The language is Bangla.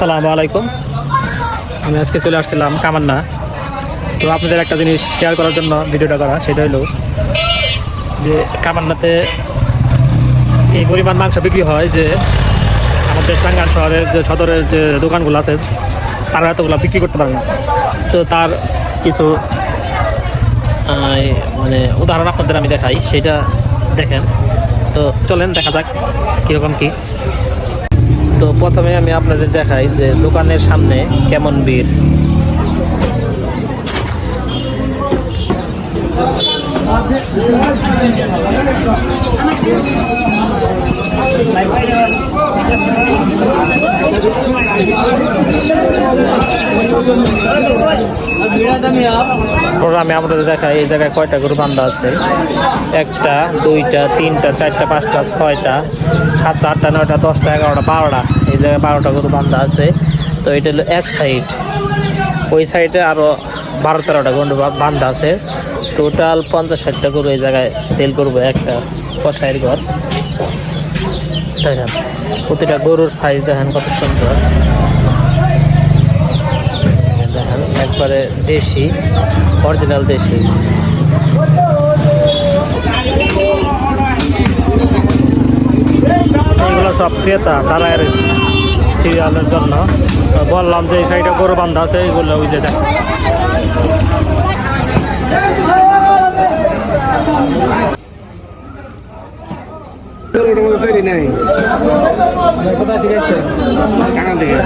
আসসালামু আলাইকুম। আমি আজকে চলে আসছিলাম কামান্না। তো আপনাদের একটা জিনিস শেয়ার করার জন্য ভিডিওটা করা, সেটা হলো যে কামান্নাতে এই পরিমাণ মাংস বিক্রি হয় যে আমাদের টাঙ্গাইল শহরের যে সদরের যে দোকানগুলো আছে তারা এতগুলো বিক্রি করতে পারে না। তো তার কিছু মানে উদাহরণ আপনাদের আমি দেখাই, সেটা দেখেন। তো চলেন দেখা যাক কীরকম কী। তো প্রথমে আমি আপনাদের দেখাই যে দোকানের সামনে কেমন ভিড়। আমি আপনাদের দেখাই এই জায়গায় কয়টা গরু বান্ধা আছে। 1টা 2টা 3টা 4টা 5টা 6টা 7টা 8টা 9টা 10টা 11টা 12টা, এই জায়গায় 12টা গরু বান্ধা আছে। তো এটা হলো এক সাইড, ওই সাইডে আরও 12-13টা গরু বান্ধা আছে। টোটাল 50-60টা গরু এই জায়গায় সেল করবো একটা কষাইয়ের ঘর। দেখেন প্রতিটা গরুর সাইজ দেখেন কত সুন্দর, দেখেন একবারে দেশি, অরিজিনাল দেশি। এগুলো সব ক্রেতা, তারা এর সিরিয়ালের জন্য বললাম যে এই সাইডে গরু বান্ধা আছে, এইগুলো ওই যে দেখেন। তৈরি নাই কোথায় থেকে টাকা থেকে